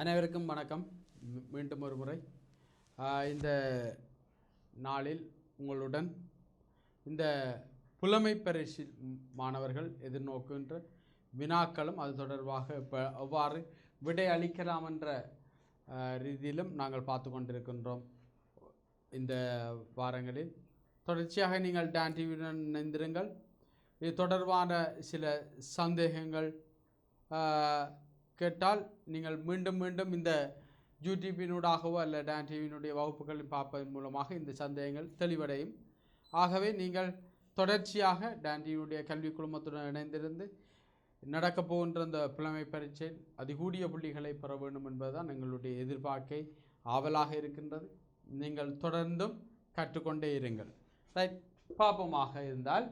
அனைவருக்கும் வணக்கம். மீண்டும் ஒரு முறை இந்த நாளில் உங்களுடன் இந்த புலமை பரிசு மாணவர்கள் எதிர்நோக்குகின்ற வினாக்களும் அது தொடர்பாக இப்போ எவ்வாறு விடை அளிக்கலாம் என்ற ரீதியிலும் நாங்கள் பார்த்து கொண்டிருக்கின்றோம். இந்த வாரங்களில் தொடர்ச்சியாக நீங்கள் டான் டிவியுடன் இணைந்திருங்கள். இது தொடர்பான சில சந்தேகங்கள் கேட்டால் நீங்கள் மீண்டும் மீண்டும் இந்த யூடியூபினூடாகவோ அல்ல டான் டிவியினுடைய வகுப்புகளில் பார்ப்பதன் மூலமாக இந்த சந்தேகங்கள் தெளிவடையும். ஆகவே நீங்கள் தொடர்ச்சியாக டான் டிவியுடைய கல்வி குழுமத்துடன் இணைந்திருந்து நடக்கப் போகின்ற இந்த புலமை பரீட்சையில் அதிகூடிய புள்ளிகளை பெற வேண்டும் என்பதுதான் எங்களுடைய எதிர்பார்க்கை ஆவலாக இருக்கின்றது. நீங்கள் தொடர்ந்தும் கற்றுக்கொண்டே இருங்கள். ரைட், பாப்பமாக இருந்தால்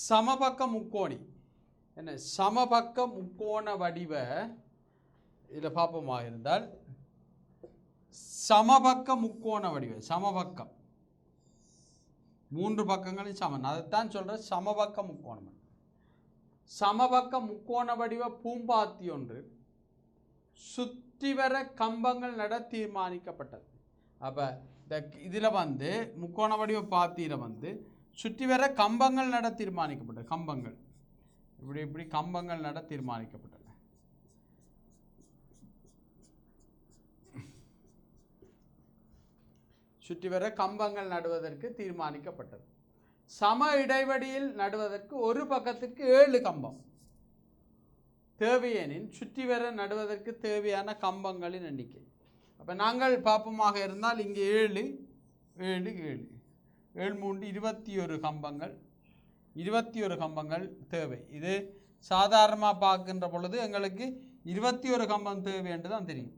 சமபக்க முக்கோணி என்ன சமபக்க முக்கோண வடிவ இதில் பாப்பமாக இருந்தால் சமபக்க முக்கோண வடிவ சமபக்கம் மூன்று பக்கங்களும் சமன், அதைத்தான் சொல்ற சமபக்க முக்கோணம். சமபக்க முக்கோண வடிவ பூம்பாத்தி ஒன்று சுற்றி வர கம்பங்கள் நட தீர்மானிக்கப்பட்டது. அப்போ இந்த இதில் முக்கோண வடிவ பாத்தியில் சுற்றி வர கம்பங்கள் நட தீர்மானிக்கப்பட்டது. கம்பங்கள் இப்படி கம்பங்கள் நட தீர்மானிக்கப்பட்டன. சுற்றி வர கம்பங்கள் நடுவதற்கு தீர்மானிக்கப்பட்டது. சம இடைவெளியில் நடுவதற்கு ஒரு பக்கத்திற்கு 7 கம்பம் தேவையெனின் சுற்றி வர நடுவதற்கு தேவையான கம்பங்களின் எண்ணிக்கை. அப்போ நாங்கள் பாப்பமாக இருந்தால் இங்கே 7 7 7 7 3 21 கம்பங்கள் 21 கம்பங்கள் தேவை. இது சாதாரணமாக பார்க்கின்ற பொழுது எங்களுக்கு 21 கம்பம் தேவை என்று தான் தெரியும்.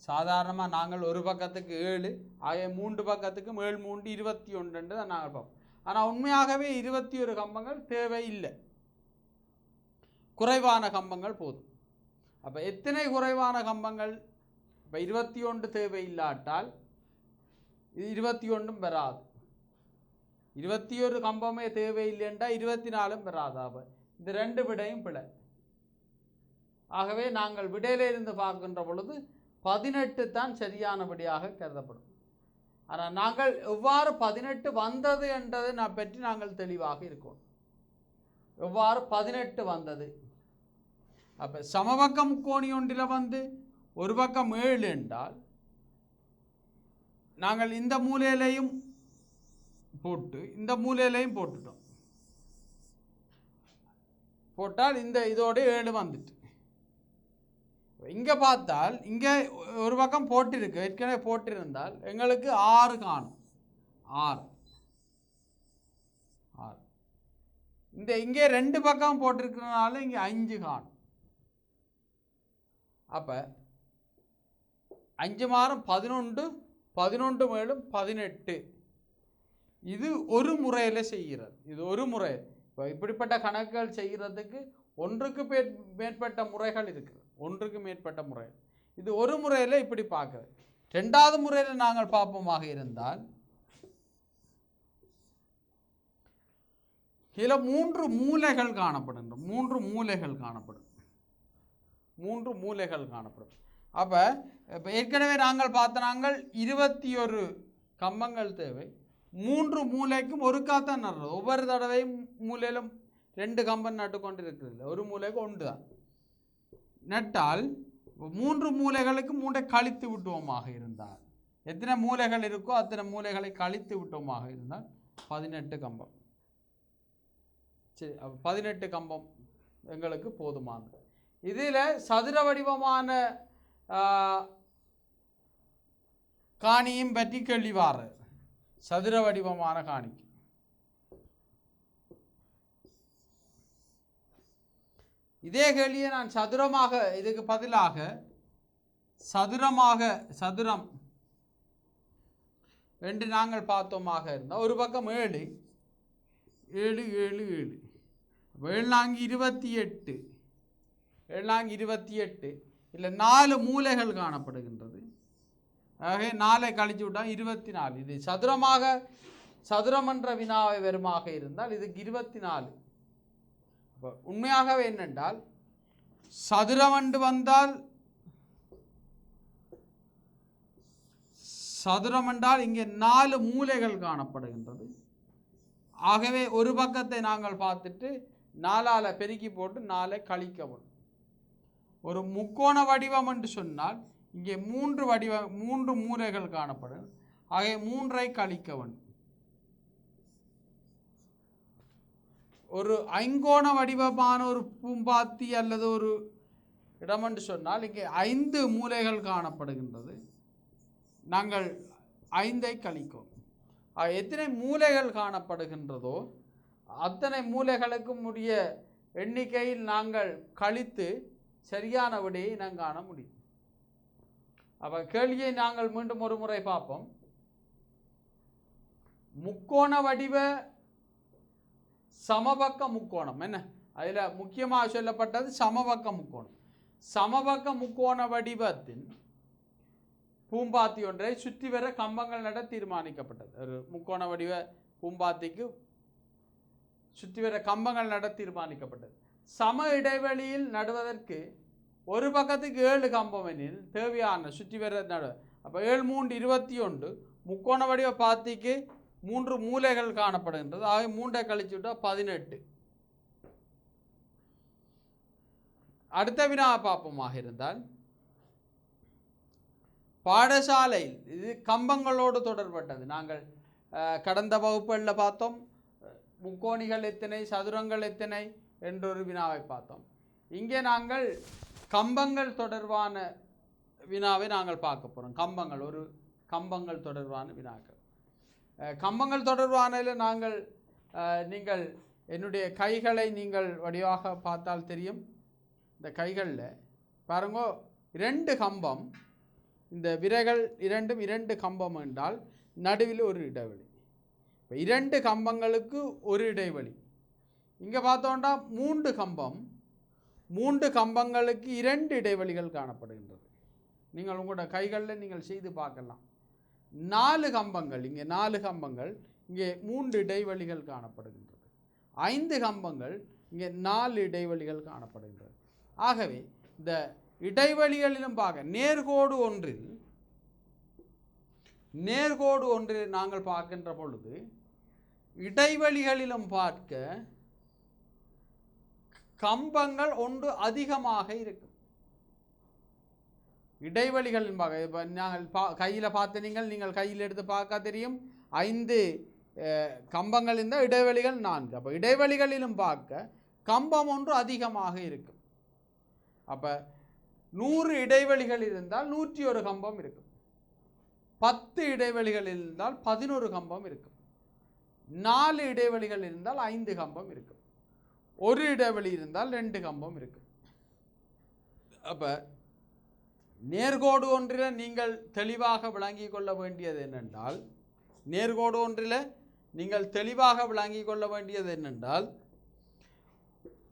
சாதாரணமாக நாங்கள் ஒரு பக்கத்துக்கு 7 ஆகிய 3 பக்கத்துக்கும் 7 3 21 என்று தான் நாங்கள் பார்ப்போம். ஆனால் உண்மையாகவே 21 கம்பங்கள் தேவை இல்லை, குறைவான கம்பங்கள் போதும். அப்போ எத்தனை குறைவான கம்பங்கள்? இப்போ 21 தேவை இல்லாட்டால் இது 21 பெறாது. 21 கம்பமே தேவையில்லைண்டா 24 பெறாது. அப்போ இந்த 2 விடையும் பிழை. ஆகவே நாங்கள் விடையிலிருந்து பார்க்கின்ற பொழுது 18 தான் சரியான விடையாக கருதப்படும். ஆனால் நாங்கள் எவ்வாறு 18 வந்தது என்றதை பற்றி நாங்கள் தெளிவாக இருக்கோம். எவ்வாறு 18 வந்தது? அப்போ சமபக்க முக்கோணி ஒன்றில் ஒரு பக்கம் 7 என்றால் நாங்கள் இந்த மூலையிலையும் போட்டு இந்த மூலையிலையும் போட்டுட்டோம். போட்டால் இந்த இதோடு 7 வந்துட்டு. இங்கே பார்த்தால் இங்கே ஒரு பக்கம் போட்டிருக்கு, ஏற்கனவே போட்டிருந்தால் எங்களுக்கு 6 காணும். 6 இந்த இங்கே 2 பக்கம் போட்டிருக்கிறதுனால இங்கே 5 காணும். அப்போ 5 மாறும் 11 11 மேலும் 18. இது ஒரு முறையில் செய்கிறது. இது ஒரு முறை. இப்போ இப்படிப்பட்ட கணக்குகள் செய்கிறதுக்கு ஒன்றுக்கு மேற்பட்ட முறைகள் இருக்குது. ஒன்றுக்கு மேற்பட்ட முறை. இது ஒரு முறையில் இப்படி பார்க்குறது. 2வது முறையில் நாங்கள் பார்ப்போமாக இருந்தால் இதில் 3 மூலைகள் காணப்படும். 3 மூலைகள் காணப்படும். 3 மூலைகள் காணப்படும். அப்போ இப்போ ஏற்கனவே நாங்கள் நாங்கள் 21 கம்பங்கள் தேவை. 3 மூலைக்கும் ஒரு காத்தான் நடுறது. ஒவ்வொரு தடவையும் மூலையிலும் 2 கம்பம் நட்டு கொண்டு இருக்கிறது. ஒரு மூலைக்கு 1 தான் நட்டால் 3 மூலைகளுக்கு 3 கழித்து விட்டோமாக இருந்தால் எத்தனை மூலைகள் இருக்கோ அத்தனை மூலைகளை கழித்து விட்டோமாக இருந்தால் 18 கம்பம். சரி, 18 கம்பம் எங்களுக்கு போதுமானது. இதில் சதுர வடிவமான காணியும் பற்றி கேள்விவார். சதுர வடிவமான காணிக்கு இதே கேள்வியை நான் சதுரமாக, இதுக்கு பதிலாக சதுரம் என்று நாங்கள் பார்த்தோமாக இருந்தால் ஒரு பக்கம் 7 7 7 7 28 28 இல்லை 4 மூலைகள் காணப்படுகின்றது. ஆகவே 4 கழிச்சு விட்டால் 24. இது சதுரம் என்ற வினாவை வருமாக இருந்தால் இதுக்கு 24. உண்மையாகவே என்னென்றால் சதுரமண்டு வந்தால் சதுரம் என்றால் இங்கே 4 மூலைகள் காணப்படுகின்றது. ஆகவே ஒரு பக்கத்தை நாங்கள் பார்த்துட்டு 4ஆல் பெருக்கி போட்டு 4 கழிக்கவும். ஒரு முக்கோண வடிவம் என்று சொன்னால் இங்கே 3 மூலைகள் காணப்படும். ஆகவே 3ஐ கழிக்கவும். ஒரு ஐங்கோண வடிவமான ஒரு பூம்பாத்தி அல்லது ஒரு இடம் என்று சொன்னால் இங்கே 5 மூலைகள் காணப்படுகின்றது. நாங்கள் 5ஐ கழிக்கும். எத்தனை மூலைகள் காணப்படுகின்றதோ அத்தனை மூலைகளுக்கும் உரிய எண்ணிக்கையில் நாங்கள் கழித்து சரியான விடையை நாங்கள் காண முடியும். அப்போ கேள்வியை நாங்கள் மீண்டும் ஒரு முறை பார்ப்போம். முக்கோண வடிவ சமபக்க முக்கோணம் என்ன, அதில் முக்கியமாக சொல்லப்பட்டது சமபக்க முக்கோணம். சமபக்க முக்கோண வடிவத்தின் பூம்பாத்தி ஒன்றை சுற்றி வர கம்பங்கள் நட தீர்மானிக்கப்பட்டது. ஒரு முக்கோண வடிவ பூம்பாத்திக்கு சுற்றி வர கம்பங்கள் நட தீர்மானிக்கப்பட்டது. சம இடைவெளியில் நடுவதற்கு ஒரு பக்கத்துக்கு 7 கம்பம் எனில் தேவையான சுற்றி வர நடு. அப்போ 7 3 21 முக்கோண வடிவ பாத்திக்கு 3 மூலைகள் காணப்படுகின்றது. ஆகவே 3ஐ கழிச்சு விட்டால் 18. அடுத்த வினா பார்ப்போமாக இருந்தால் பாடசாலையில் இது கம்பங்களோடு தொடர்பட்டது. நாங்கள் கடந்த வகுப்புகளில் பார்த்தோம் முக்கோணிகள் எத்தனை சதுரங்கள் எத்தனை என்றொரு வினாவை பார்த்தோம். இங்கே நாங்கள் கம்பங்கள் தொடர்பான வினாவை நாங்கள் பார்க்க போகிறோம். கம்பங்கள் தொடர்பான வினாக்கள். கம்பங்கள் தொடர்பானதில் நாங்கள் நீங்கள் என்னுடைய கைகளை நீங்கள் வடிவாக பார்த்தால் தெரியும். இந்த கைகளில் பாருங்க 2 கம்பம், இந்த விரைகள் இரண்டும் 2 கம்பம் என்றால் நடுவில் ஒரு இடைவெளி. இப்போ 2 கம்பங்களுக்கு ஒரு இடைவெளி. இங்கே பார்த்தோம்னா 3 கம்பம், 3 கம்பங்களுக்கு 2 இடைவெளிகள் காணப்படுகின்றது. நீங்கள் உங்களோட கைகளில் நீங்கள் செய்து பார்க்கலாம். 4 கம்பங்கள், இங்கே 4 கம்பங்கள், இங்கே 3 இடைவெளிகள் காணப்படுகின்றது. 5 கம்பங்கள், இங்கே 4 இடைவெளிகள் காணப்படுகின்றது. ஆகவே இந்த இடைவெளிகளிலும் பார்க்க நேர்கோடு ஒன்றில் நாங்கள் பார்க்கின்ற பொழுது இடைவெளிகளிலும் பார்க்க கம்பங்கள் ஒன்று அதிகமாக இருக்கும். இடைவெளிகளிலும் பார்க்க இப்போ நாங்கள் கையில் பார்த்து நீங்கள் கையில் எடுத்து பார்க்க தெரியும் 5 கம்பங்கள் இந்த இடைவெளிகள் 4. அப்போ இடைவெளிகளிலும் பார்க்க கம்பம் ஒன்று அதிகமாக இருக்கும். அப்போ 100 இடைவெளிகள் இருந்தால் 101 கம்பம் இருக்கும். 10 இடைவெளிகள் இருந்தால் 11 கம்பம் இருக்கும். 4 இடைவெளிகள் இருந்தால் 5 கம்பம் இருக்கும். 1 இடைவெளி இருந்தால் 2 கம்பம் இருக்கும். அப்போ நேர்கோடு ஒன்றில் நீங்கள் தெளிவாக விளங்கி கொள்ள வேண்டியது என்னென்றால்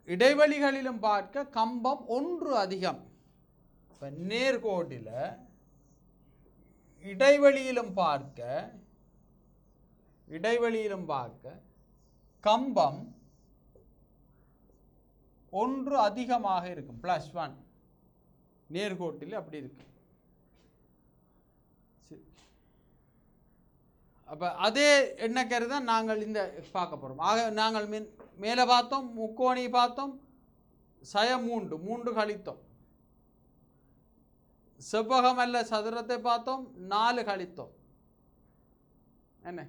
இடைவெளிகளிலும் பார்க்க கம்பம் ஒன்று அதிகம். இப்போ நேர்கோட்டில் இடைவெளியிலும் பார்க்க கம்பம் ஒன்று அதிகமாக இருக்கும். +1 நேர்கோட்டில் அப்படி இருக்கு. அப்போ அதே எண்ணக்கரு தான் நாங்கள் இந்த பார்க்க போகிறோம். ஆக நாங்கள் மேலே பார்த்தோம், முக்கோணி பார்த்தோம், 3 கழித்தோம். செவ்வகம் அல்ல சதுரத்தை பார்த்தோம், 4 கழித்தோம். என்ன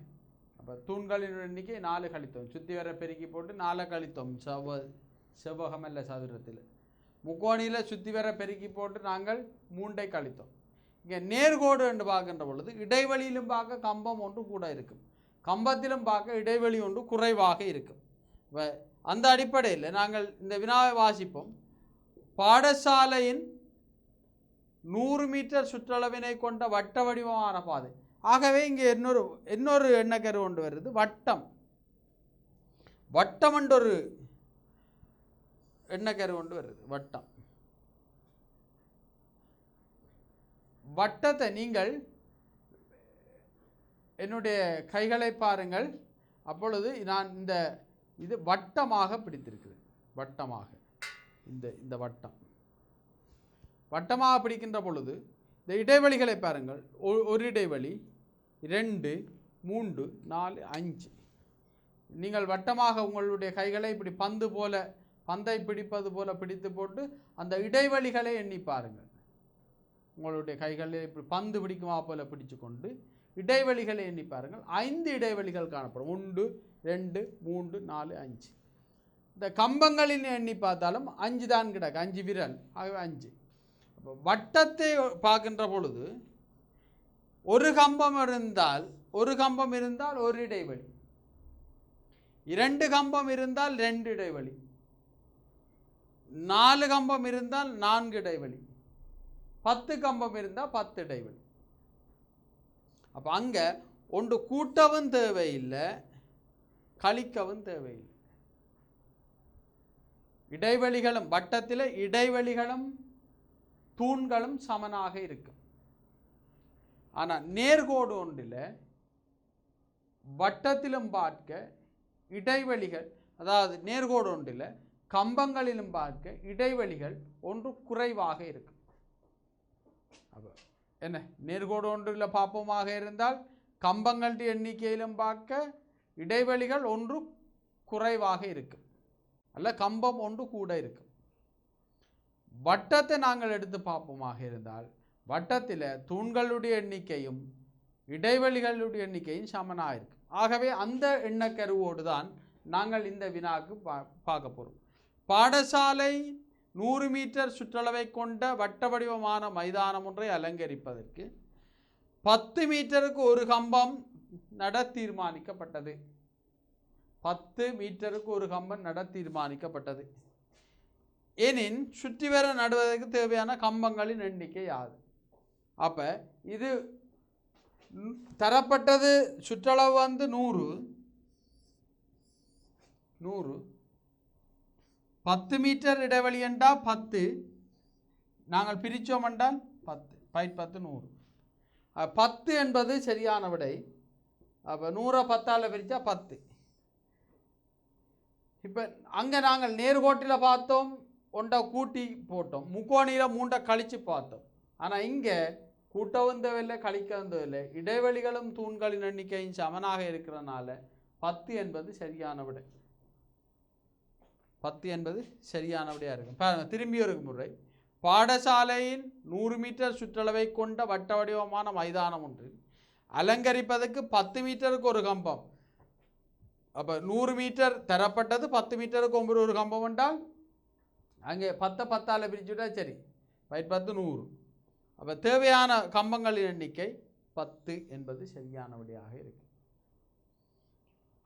அப்போ தூண்களின் எண்ணிக்கை 4 கழித்தோம். சுற்றி வர பெருக்கி போட்டு 4 கழித்தோம். செவ்வகம் அல்ல சதுரத்தில். முக்கோணியில் சுற்றி வர பெருக்கி போட்டு நாங்கள் 3ஐ கழித்தோம். இங்கே நேர்கோடு என்று பார்க்கின்ற பொழுது இடைவெளியிலும் பார்க்க கம்பம் ஒன்று கூட இருக்கும், கம்பத்திலும் பார்க்க இடைவெளி ஒன்று குறைவாக இருக்கும். அந்த அடிப்படையில் நாங்கள் இந்த வினாவை வாசிப்போம். பாடசாலையின் 100 மீட்டர் சுற்றளவினை கொண்ட வட்ட வடிவமான பாதை. ஆகவே இங்கே இன்னொரு எண்ணக்கரு கொண்டு வருது, வட்டம் என்றொரு எண்ணக்கரு கொண்டு வருது. வட்டத்தை நீங்கள் என்னுடைய கைகளை பாருங்கள். அப்பொழுது நான் இது வட்டமாக பிடித்திருக்குது. வட்டமாக இந்த வட்டம் வட்டமாக பிடிக்கின்ற பொழுது இந்த இடைவெளிகளை பாருங்கள். ஒரு இடைவெளி 2 3 4 5. நீங்கள் வட்டமாக உங்களுடைய கைகளை இப்படி பந்தை பிடிப்பது போல பிடித்து போட்டு அந்த இடைவெளிகளை எண்ணி பாருங்கள். உங்களுடைய கைகளை இப்படி பந்து பிடிக்குமா போல பிடிச்சு கொண்டு இடைவெளிகளை எண்ணி பாருங்கள். 5 இடைவெளிகள் காணப்படும். 1 2 3 4 5. இந்த கம்பங்களின் எண்ணி பார்த்தாலும் 5 தான் கிடக்கு, 5 விரல், ஆகவே 5. அப்போ வட்டத்தை பார்க்கின்ற பொழுது ஒரு கம்பம் இருந்தால் ஒரு இடைவெளி, 2 கம்பம் இருந்தால் 2 இடைவெளி, 4 கம்பம் இருந்தால் 4 இடைவெளி, 10 கம்பம் இருந்தால் 10 இடைவெளி. அப்போ அங்கே ஒன்று கூட்டவும் தேவையில்லை, கழிக்கவும் தேவையில்லை. இடைவெளிகளும் வட்டத்தில் இடைவெளிகளும் தூண்களும் சமனாக இருக்கும். ஆனால் நேர்கோடு ஒன்றில் வட்டத்திலும் பார்க்க இடைவெளிகள், அதாவது நேர்கோடு ஒன்றில் கம்பங்களிலும் பார்க்க இடைவெளிகள் ஒன்று குறைவாக இருக்கும். அப்போ என்ன, நேர்கோடு ஒன்றில் பார்ப்போமாக இருந்தால் கம்பங்கள் எண்ணிக்கையிலும் பார்க்க இடைவெளிகள் ஒன்று குறைவாக இருக்கும், அல்ல கம்பம் ஒன்று கூட இருக்கும். வட்டத்தை நாங்கள் எடுத்து பார்ப்போமாக இருந்தால் வட்டத்தில் தூண்களுடைய எண்ணிக்கையும் இடைவெளிகளுடைய எண்ணிக்கையும் சமனாக இருக்கும். ஆகவே அந்த எண்ணக்கருவோடு தான் நாங்கள் இந்த வினாக்கு பார்க்க போகிறோம். பாடசாலை 100 மீட்டர் சுற்றளவை கொண்ட வட்ட வடிவமான மைதானம் ஒன்றை அலங்கரிப்பதற்கு 10 மீட்டருக்கு ஒரு கம்பம் நட தீர்மானிக்கப்பட்டது. 10 மீட்டருக்கு ஒரு கம்பம் நட தீர்மானிக்கப்பட்டது எனின் சுற்றி வர நடுவதற்கு தேவையான கம்பங்களின் எண்ணிக்கை யாது? அப்போ இது தரப்பட்டது சுற்றளவு வந்து 100. 10 மீட்டர் இடைவெளி என்றால் 10, நாங்கள் பிரித்தோம் என்றால் 10, 10 100. 10 என்பது சரியான விடை. அப்போ 100 10ஆல் பிரித்தா 10. இப்போ அங்கே நாங்கள் நேர்கோட்டில் பார்த்தோம், ஒன்றை கூட்டி போட்டோம், முக்கோணியில் 3 கழித்து பார்த்தோம். ஆனால் இங்கே கூட்டவும் தேவையில்லை, கழிக்கவும் தேவையில்லை, இடைவெளிகளும் தூண்களின் எண்ணிக்கையும் சமனாக இருக்கிறனால 10 என்பது சரியான விடை. 10 என்பது சரியான விடையாக இருக்கும். பாருங்கள், திரும்பி ஒரு முறை. பாடசாலையின் 100 மீட்டர் சுற்றளவை கொண்ட வட்ட வடிவமான மைதானம் ஒன்று அலங்கரிப்பதற்கு 10 மீட்டருக்கு ஒரு கம்பம். அப்போ 100 மீட்டர் தரப்பட்டது, 10 மீட்டருக்கு ஒரு கம்பம் என்றால் அங்கே 10 10ஆல் பிரிச்சுட்டா சரி, 10 100. அப்போ தேவையான கம்பங்களின் எண்ணிக்கை 10 என்பது சரியான விடையாக இருக்கு.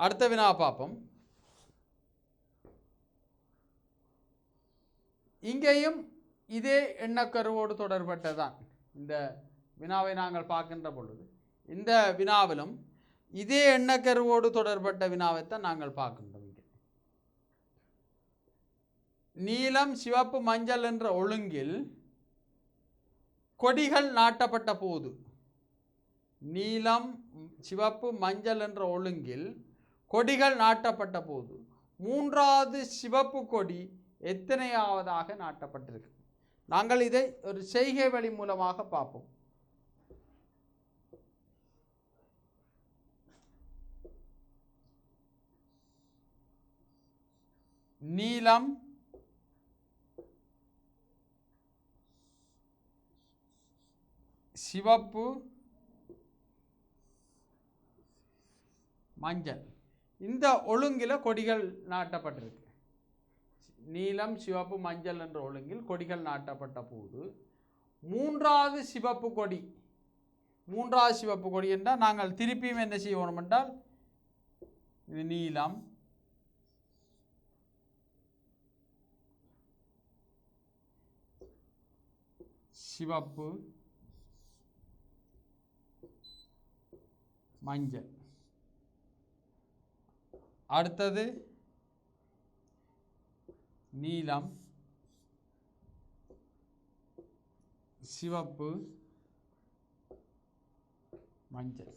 அடுத்த வினா பார்ப்போம். இங்கேயும் இதே எண்ணக்கருவோடு தொடர்பட்டதான் இந்த வினாவை நாங்கள் பார்க்கின்ற பொழுது, இந்த வினாவிலும் இதே எண்ணக்கருவோடு தொடர்பட்ட வினாவைத்தான் நாங்கள் பார்க்கின்றோம். இங்கே நீலம் சிவப்பு மஞ்சள் என்ற ஒழுங்கில் கொடிகள் நாட்டப்பட்ட போது, நீலம் சிவப்பு மஞ்சள் என்ற ஒழுங்கில் கொடிகள் நாட்டப்பட்ட போது 3வது சிவப்பு கொடி எத்தனையாவதாக நாட்டப்பட்டிருக்கு? நாங்கள் இதை ஒரு செய்கை வழி மூலமாக பார்ப்போம். நீலம் சிவப்பு மஞ்சள், இந்த ஒழுங்கில் கொடிகள் நாட்டப்பட்டிருக்கு. நீலம் சிவப்பு மஞ்சள் என்ற ஒழுங்கில் கொடிகள் நாட்டப்பட்ட போது 3வது சிவப்பு கொடி என்றால் நாங்கள் திருப்பியும் என்ன செய்வோம் என்றால், இது நீலம் சிவப்பு மஞ்சள், அடுத்தது நீலம் சிவப்பு மஞ்சள்.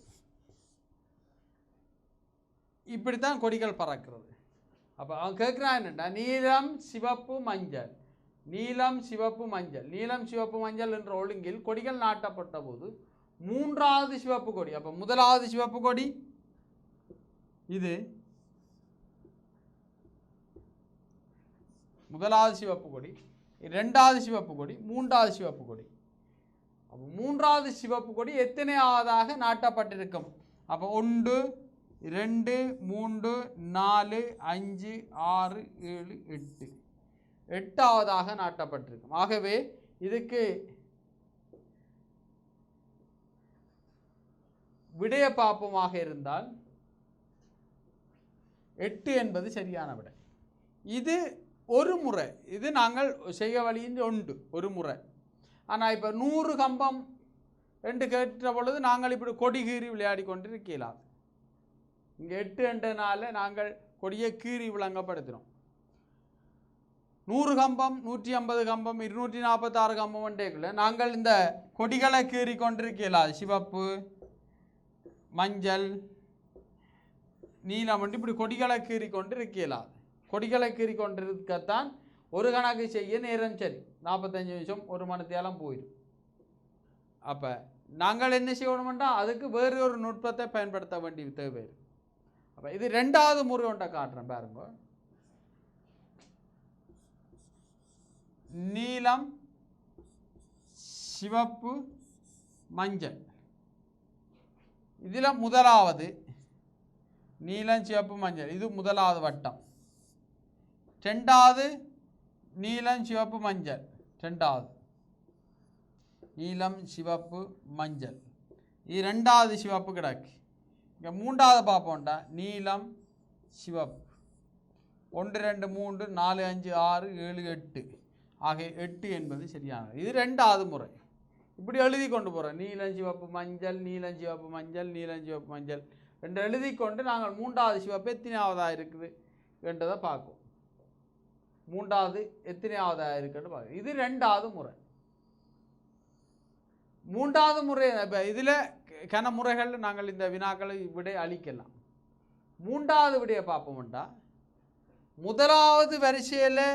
இப்படித்தான் கொடிகள் பறக்கிறது. அப்போ அவன் கேட்குறான் என்னண்டா நீலம் சிவப்பு மஞ்சள், நீலம் சிவப்பு மஞ்சள், நீலம் சிவப்பு மஞ்சள் என்ற ஒழுங்கில் கொடிகள் நாட்டப்பட்ட போது மூன்றாவது சிவப்பு கொடி, அப்போ முதலாவது சிவப்பு கொடி இது, முதலாவது சிவப்பு கொடி, இரண்டாவது சிவப்பு கொடி, மூன்றாவது சிவப்பு கொடி. அப்போ மூன்றாவது சிவப்பு கொடி எத்தனையாவதாக நாட்டப்பட்டிருக்கும்? அப்போ 1 2 3 4 5 6 7 8 எட்டாவதாக நாட்டப்பட்டிருக்கும். ஆகவே இதுக்கு விடைய பாப்பமாக இருந்தால் 8 என்பது சரியான விடை. இது ஒரு முறை, இது நாங்கள் செய்ய வழியின் உண்டு ஒரு முறை. ஆனால் இப்போ 100 கம்பம் என்று கேட்ட பொழுது நாங்கள் இப்படி கொடி கீறி விளையாடி கொண்டு இருக்கலாம். இங்கே 8 என்றனால நாங்கள் கொடியை கீறி விளங்கப்படுத்தினோம். 100 கம்பம் 150 கம்பம் 246 கம்பம் என்றேக்குள்ள நாங்கள் இந்த கொடிகளை கீறி கொண்டிருக்கலாம். சிவப்பு மஞ்சள் நீலம் என்று இப்படி கொடிகளை கீறி கொண்டு இருக்கலாம். கொடிகளை கீறி கொண்டிருக்கத்தான் ஒரு கணக்கு செய்ய நேரம் சரி 45 நிமிஷம் 1 மணித்தேலம் போயிடும். அப்போ நாங்கள் என்ன செய்யணும்னா அதுக்கு வேறு ஒரு நுட்பத்தை பயன்படுத்த வேண்டிய தேவை. அப்போ இது ரெண்டாவது முறை ஒன்றை காட்டுறேன் பாருங்க. நீலம் சிவப்பு மஞ்சள், இதில் முதலாவது நீலம் சிவப்பு மஞ்சள், இது முதலாவது வட்டம். ரெண்டாவது நீலம் சிவப்பு மஞ்சள், ரெண்டாவது நீலம் சிவப்பு மஞ்சள், இது ரெண்டாவது சிவப்பு கிடக்கு. இங்கே மூன்றாவது பார்ப்போம்டா நீலம் சிவப்பு 1 2 3 4 5 6 7 8 ஆகிய 8 என்பது சரியானது. இது ரெண்டாவது முறை. இப்படி எழுதி கொண்டு போகிறோம். நீலம் சிவப்பு மஞ்சள் நீலம் சிவப்பு மஞ்சள் நீலம் சிவப்பு மஞ்சள் என்று எழுதி கொண்டு நாங்கள் மூன்றாவது சிவப்பு எத்தனையாவதாக இருக்குது என்றதை பார்க்கும். மூன்றாவது எத்தனையாவதாக இருக்குன்னு பார்க்க. இது ரெண்டாவது முறை. மூன்றாவது முறை இதில் கன முறைகள் நாங்கள் இந்த வினாக்களை விடை அளிக்கலாம். மூன்றாவது விடையை பார்ப்போம்டா முதலாவது வரிசையில்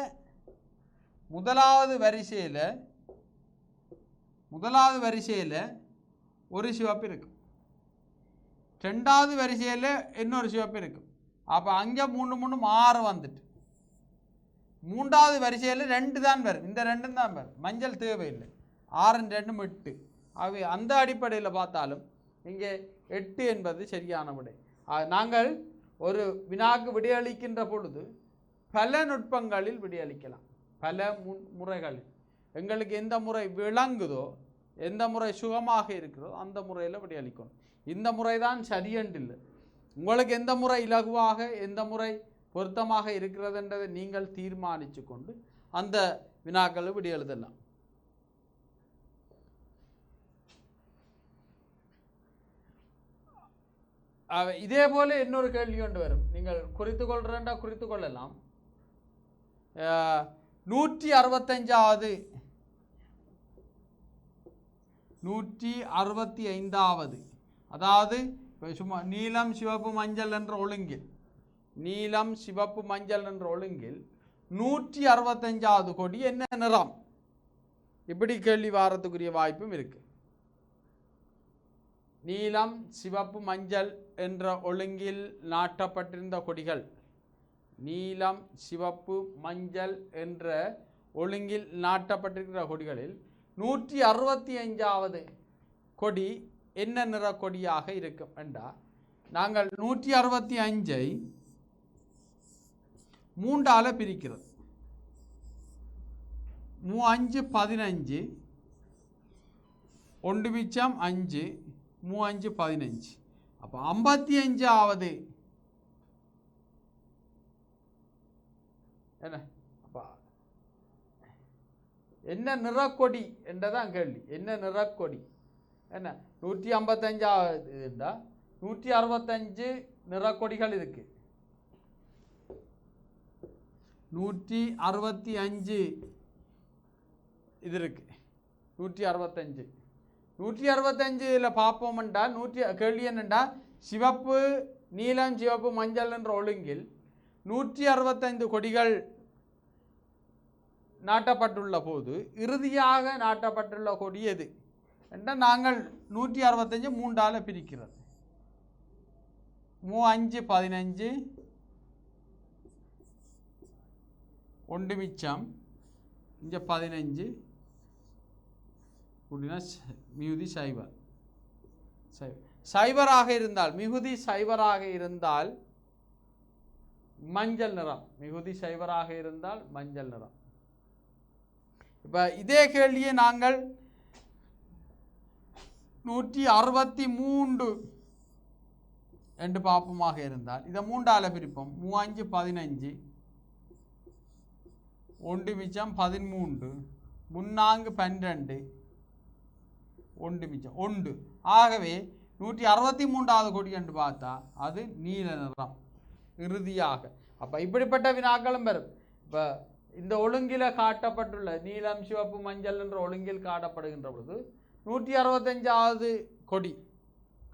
ஒரு சிவப்பு இருக்கும், ரெண்டாவது வரிசையில் இன்னொரு சிவப்பு இருக்கும். அப்போ அங்கே 3 3 6 வந்துட்டு மூன்றாவது வரிசையில் 2 தான் வரும். இந்த 2 தான் வரும். மஞ்சள் தேவையில்லை. 6 2 8. அவை அந்த அடிப்படையில் பார்த்தாலும் இங்கே 8 என்பது சரியான விடை. நாங்கள் ஒரு வினாக்கு விடையளிக்கின்ற பொழுது பல நுட்பங்களில் விடையளிக்கலாம், பல முறைகளில். எங்களுக்கு எந்த முறை விளங்குதோ, எந்த முறை சுகமாக இருக்கிறதோ அந்த முறையில் விடையளிக்கணும். இந்த முறை தான் சரியென்றில்லை. உங்களுக்கு எந்த முறை இலகுவாக எந்த முறை பொருத்தமாக இருக்கிறதுன்றதை நீங்கள் தீர்மானித்து கொண்டு அந்த வினாக்களை விடை எழுதலாம். இதே போல இன்னொரு கேள்வி கொண்டு வரும். நீங்கள் குறித்து கொள்றேன்டா குறித்து கொள்ளலாம். 165வது, அதாவது சும்மா நீலம் சிவப்பு மஞ்சள் என்ற ஒழுங்கில், நீலம் சிவப்பு மஞ்சள் என்ற ஒழுங்கில் 165வது கொடி என்ன நிறம்? இப்படி கேள்வி வாரத்துக்குரிய வாய்ப்பும் இருக்கு. நீலம் சிவப்பு மஞ்சள் என்ற ஒழுங்கில் நாட்டப்பட்டிருந்த கொடிகள், நீலம் சிவப்பு மஞ்சள் என்ற ஒழுங்கில் நாட்டப்பட்டிருக்கிற கொடிகளில் 165வது கொடி என்ன நிற கொடியாக இருக்கும் என்றால், நாங்கள் 165ஐ 3ஆல பிரிக்கிறது. 3 5 15, 1 மிச்சம் 5, 3 5 15. அப்போ 55வது என்ன? அப்போ என்ன நிறக்கொடி என்றதான் கேள்வி. என்ன நிறக்கொடி என்ன? 155வது இருந்தால் 165 நிறக்கொடிகள் இருக்கு. 165 இது இருக்கு. 165 பார்ப்போம் என்றால் கேள்வி என்னென்றா, சிவப்பு நீலம் சிவப்பு மஞ்சள் என்ற ஒழுங்கில் 165 கொடிகள் நாட்டப்பட்டுள்ள போது இறுதியாக நாட்டப்பட்டுள்ள கொடி எது என்றால் நாங்கள் 165 மூன்றால் பிரிக்கிறது 3 5 15 ஒன்று மிச்சம் இங்கே 15 கூட்டினா மிகுதி சைபர் சைபராக இருந்தால் மிகுதி சைபராக இருந்தால் மஞ்சள் நிறம் மிகுதி சைபராக இருந்தால் மஞ்சள் நிறம். இப்போ இதே கேள்வியை நாங்கள் 163 என்று பாப்பமாக இருந்தால் இதை மூன்றால் பிரிப்போம் 3 5 15 ஒன்று மிச்சம் 13 3 12 ஒன்று மிச்சம் 1. ஆகவே 163வது கொடி என்று பார்த்தா அது நீல நிறம் இறுதியாக. அப்போ இப்படிப்பட்ட வினாக்களும் வரும். இப்போ இந்த ஒழுங்கில் காட்டப்பட்டுள்ள நீலம் சிவப்பு மஞ்சள் என்ற ஒழுங்கில் காட்டப்படுகின்ற பொழுது 165வது கொடி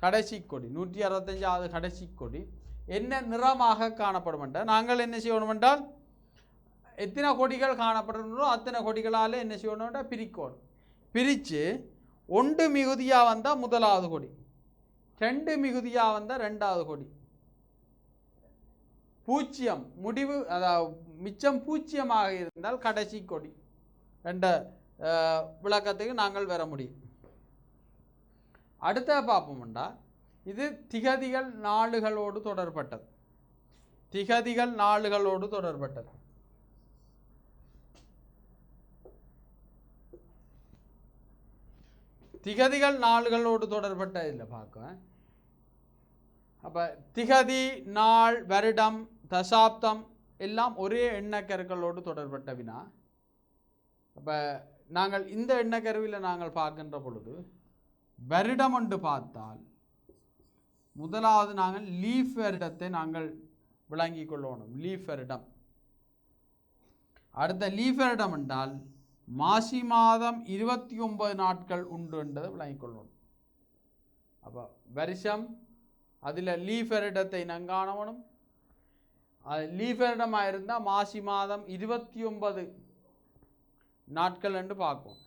கடைசி கொடி 165வது கடைசி கொடி என்ன நிறமாக காணப்படும் என்றால் நாங்கள் என்ன செய்யணும் என்றால் எத்தனை கொடிகள் காணப்படுகின்றோ அத்தனை கொடிகளால் என்ன செய்யணும் என்றால் பிரிக்கணும். பிரித்து 1 மிகுதியாக வந்தால் முதலாவது கொடி 2 மிகுதியாக வந்தால் ரெண்டாவது கொடி பூஜ்ஜியம் முடிவு அதாவது மிச்சம் பூஜ்ஜியமாக இருந்தால் கடைசி கொடி என்ற விளக்கத்துக்கு நாங்கள் வர முடியும். அடுத்த பார்ப்போம்டா இது திகதிகள் நாளுகளோடு தொடர்பட்டது. திகதிகள் நாளுகளோடு தொடர்பட்டது. திகதிகள் நாளுகளோடு தொடர்பட்ட இதில் பார்க்க அப்போ திகதி நாள் வருடம் தசாப்தம் எல்லாம் ஒரே எண்ணக்கருக்களோடு தொடர்பட்ட வினா. அப்போ நாங்கள் இந்த எண்ணக்கருவில் நாங்கள் பார்க்கின்ற பொழுது வருடம் என்று பார்த்தால் முதலாவது நாங்கள் லீஃப் வருடத்தை நாங்கள் விளங்கி கொள்ளணும். லீஃப் வருடம். அடுத்த லீஃப் வருடம் என்றால் மாசி மாதம் 29 நாட்கள் உண்டு என்றதை விளங்கிக் கொள்ளணும். அப்போ வருஷம் அதில் லீஃப் வருடத்தை நங்காணவனும் லீஃப் வருடமாக இருந்தால் மாசி மாதம் 29 நாட்கள் என்று பார்ப்போம்.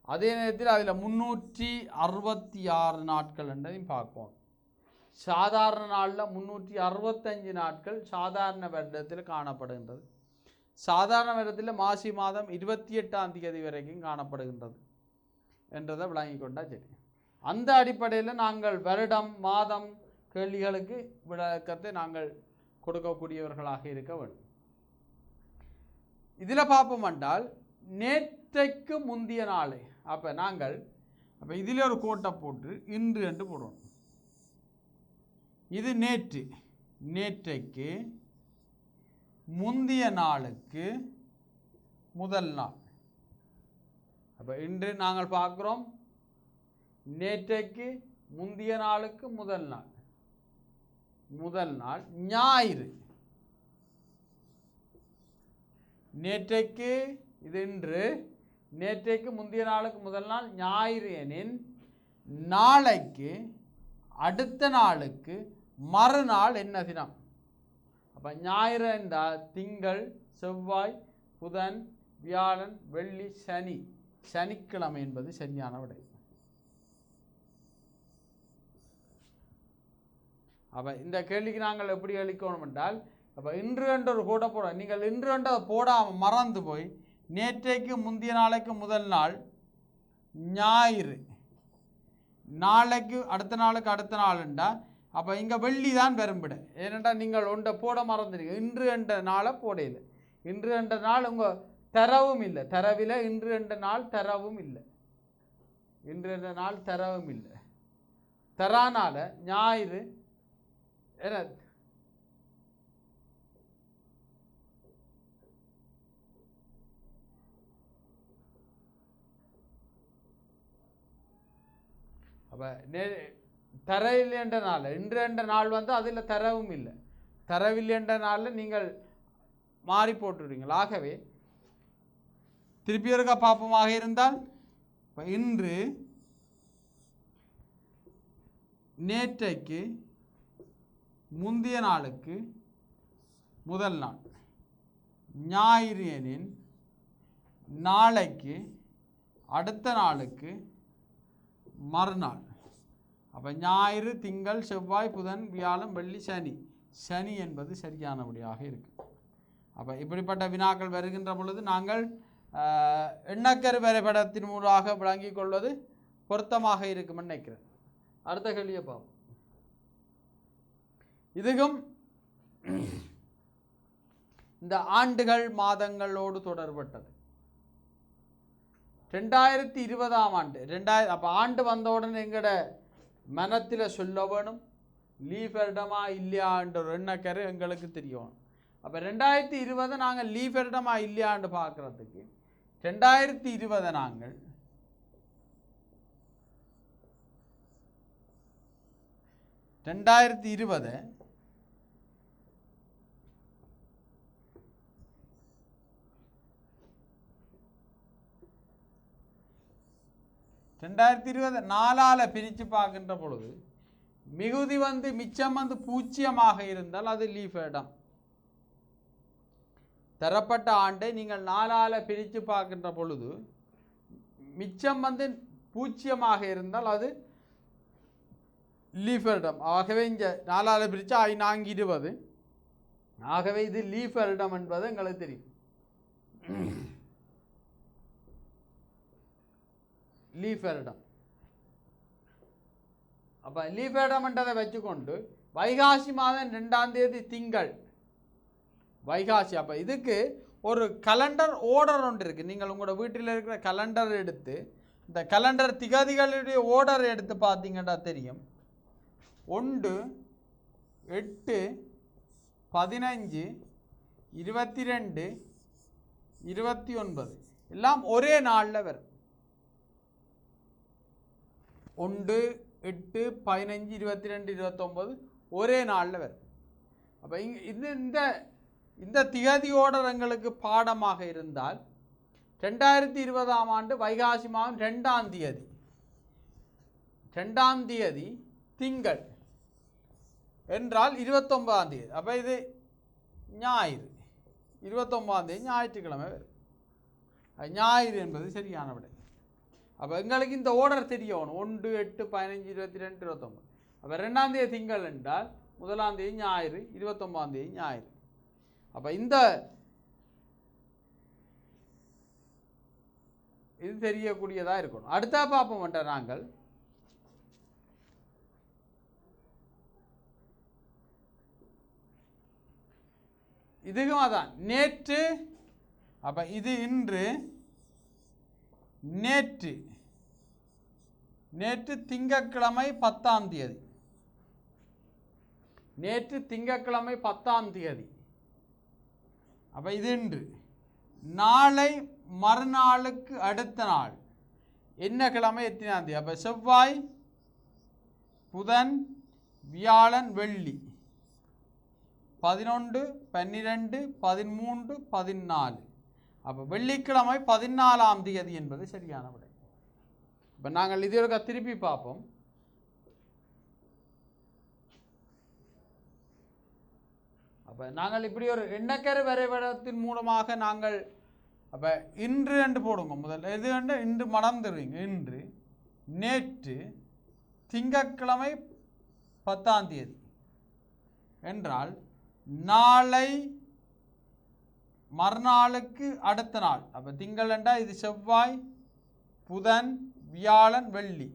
அதே நேரத்தில் அதில் 366 நாட்கள் என்றதையும் பார்ப்போம். சாதாரண நாளில் 365 நாட்கள் சாதாரண வருடத்தில் காணப்படுகின்றது. சாதாரண வருடத்தில் மாசி மாதம் 28ஆம் தேதி வரைக்கும் காணப்படுகின்றது என்றதை விளங்கி கொண்டால் சரி. அந்த அடிப்படையில் நாங்கள் வருடம் மாதம் கேள்விகளுக்கு விளக்கத்தை நாங்கள் கொடுக்கக்கூடியவர்களாக இருக்க வேண்டும். இதில் பார்ப்போம் என்றால் நேற்றைக்கு முந்திய நாளை அப்போ நாங்கள் அப்போ இதில் ஒரு கோட்டை போட்டு இன்று என்று போடுவோம். இது நேற்று நேற்றைக்கு முந்திய நாளுக்கு முதல் நாள். அப்போ இன்று நாங்கள் பார்க்குறோம் நேற்றைக்கு முந்திய நாளுக்கு முதல் நாள். முதல் நாள் ஞாயிறு. நேற்றைக்கு இது இன்று நேற்றைக்கு முந்திய நாளுக்கு முதல் நாள் ஞாயிறு எனின் நாளைக்கு அடுத்த நாளுக்கு மறுநாள் என்ன தினம்? அப்போ ஞாயிறு என்றால் திங்கள் செவ்வாய் புதன் வியாழன் வெள்ளி சனி. சனிக்கிழமை என்பது சரியான விடை. அப்போ இந்த கேள்விக்கு நாங்கள் எப்படி அளிக்கணும் என்றால் அப்போ இன்று என்ற ஒரு கூட போட நீங்கள் இன்று என்றதை போடாமல் மறந்து போய் நேற்றைக்கு முந்திய நாளைக்கு முதல் நாள் ஞாயிறு நாளைக்கு அடுத்த நாளுக்கு அடுத்த நாள்ண்டா அப்போ இங்கே வெள்ளி தான் பெரும்பிட. ஏனென்றால் நீங்கள் ஒன்றை போட மறந்துடுங்க. இன்று என்ற நாளை போடையில் இன்று என்ற நாள் உங்கள் தரவும் இல்லை. தரவில் இன்று என்ற நாள் தரவும் இல்லை. இன்று என்ற நாள் தரவும் இல்லை. தரானால ஞாயிறு என்ன அப்போ தரவில்லை என்ற நாள் இன்று என்ற நாள் வந்து அதில் தரவும் இல்லை. தரவில்லை என்ற நாளில் நீங்கள் மாறி போட்டுடுவீங்கள். ஆகவே திருப்பி ஒருக்கா பாப்பமாக இருந்தால் இப்போ இன்று நேற்றைக்கு முந்திய நாளுக்கு முதல் நாள், ஞாயிறு எனின் நாளைக்கு, அடுத்த நாளுக்கு, மறுநாள். அப்போ ஞாயிறு, திங்கள், செவ்வாய், புதன், வியாழன், வெள்ளி, சனி. சனி என்பது சரியானபடியாக இருக்கு. அப்போ இப்படிப்பட்ட வினாக்கள் வருகின்ற பொழுது நாங்கள் எண்ணக்கரு வரைபடத்தின் மூலமாக விளங்கிக் கொள்வது பொருத்தமாக இருக்கும் நினைக்கிறேன். அடுத்த கேள்வியை பார்ப்போம். இதுவும் இந்த ஆண்டுகள் மாதங்களோடு தொடர்பட்டது. 2020ஆம் ஆண்டு, அப்போ ஆண்டு வந்தவுடன் எங்கட மனத்தில் சொல்ல வேணும் லீஃப் வருடமா இல்லையான்ற ஒரு எண்ணக்கரு எங்களுக்கு தெரியும். அப்போ 2020 நாங்கள் லீஃப் வருடமா இல்லையான்னு பார்க்குறதுக்கு 2020 நாங்கள் 2020 4ஆல் பிரித்து பார்க்கின்ற பொழுது மிகுதி வந்து மிச்சம் வந்து பூஜ்ஜியமாக இருந்தால் அது லீஃப் இடம். தரப்பட்ட ஆண்டை நீங்கள் 4ஆல் பிரித்து பார்க்கின்ற பொழுது மிச்சம் வந்து பூஜ்ஜியமாக இருந்தால் அது லீஃப் இடம். ஆகவே இங்கே 4ஆல் பிரித்து 4 ஆகவே இது லீஃப் இடம் என்பது எங்களுக்கு தெரியும். லீஃப் இடம். அப்போ லீஃப் இடம்ன்றதை வச்சுக்கொண்டு வைகாசி மாதம் 2ஆம் தேதி திங்கள் வைகாசி. அப்போ இதுக்கு ஒரு கலண்டர் ஓர்டர் ஒன்று இருக்குது. நீங்கள் உங்களோட வீட்டில் இருக்கிற கலண்டர் எடுத்து இந்த கலண்டர் திகதிகளுடைய ஓர்டர் எடுத்து பார்த்தீங்கன்னா தெரியும். 1, 8, 15, 22, 29 எல்லாம் ஒரே நாளில் வரும். 1, 8, 15, 22, 29 ஒரே நாளில் வரும். அப்போ இங்கே இந்த திகதியோட எங்களுக்கு பாடமாக இருந்தால் 2020ஆம் ஆண்டு வைகாசி மாதம் 2ஆம் தேதி திங்கள் என்றால் 29ஆம் தேதி. அப்போ இது ஞாயிறு, 29ஆம் தேதி ஞாயிற்றுக்கிழமை வரும். ஞாயிறு என்பது சரியான விடை. அப்போ எங்களுக்கு இந்த ஓர்டர் தெரியணும். 1, 8, 15, 22, 29. அப்போ 2ஆம் தேதி திங்கள் என்றால் 1ஆம் தேதி ஞாயிறு, 29ஆம் தேதி ஞாயிறு. அப்போ இந்த இது தெரியக்கூடியதாக இருக்கணும். அடுத்த பார்ப்போம் நாங்கள் இதுவும் அதான் நேற்று. அப்போ இது இன்று, நேற்று திங்கட்கிழமை 10ஆம் தேதி. நேற்று திங்கட்கிழமை 10ஆம் தேதி. அப்போ இது இன்று. நாளை மறுநாளுக்கு அடுத்த நாள் என்ன கிழமை? எத்தனாம் தேதி? அப்போ செவ்வாய், புதன், வியாழன், வெள்ளி. 11, 12, 13, 14. அப்போ வெள்ளிக்கிழமை 14ஆம் தேதி என்பது சரியான விடை. இப்போ நாங்கள் இது ஒரு திருப்பி பார்ப்போம். அப்போ நாங்கள் இப்படி ஒரு எண்ணக்கரு வரைபடத்தின் மூலமாக நாங்கள் அப்போ இன்று என்று போடுங்க. முதல்ல எது என்று இன்று மறந்துடுவீங்க. இன்று, நேற்று, திங்கட்கிழமை 10ஆம் தேதி என்றால் நாளை மறுநாளுக்கு அடுத்த நாள். அப்போ திங்கள் என்றால் இது செவ்வாய், புதன், வியாழன், வெள்ளி.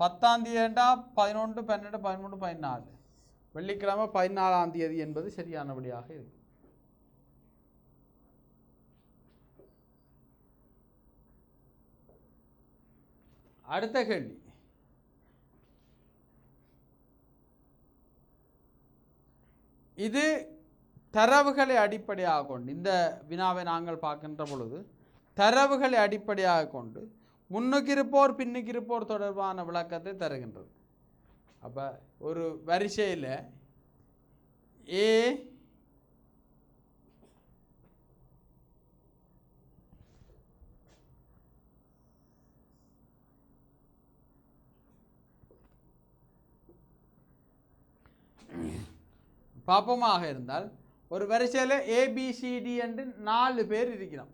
10ஆம் தேதி என்றால் 11, 12, 13, 14. வெள்ளிக்கிழமை 14ஆம் தேதி என்பது சரியானபடியாக இருக்கு. அடுத்த கேள்வி. இது தரவுகளை அடிப்படையாக கொண்டு இந்த வினாவை நாங்கள் பார்க்கின்ற பொழுது தரவுகளை அடிப்படையாக கொண்டு முன்னுக்கு இருப்போர் பின்னுக்கு இருப்போர் தொடர்பான விளக்கத்தை தருகின்றது. அப்போ ஒரு வரிசையில் ஏ, பாப்பமாக இருந்தால் ஒரு வரிசையில் ஏபிசிடி என்று 4 பேர் இருக்கிறோம்.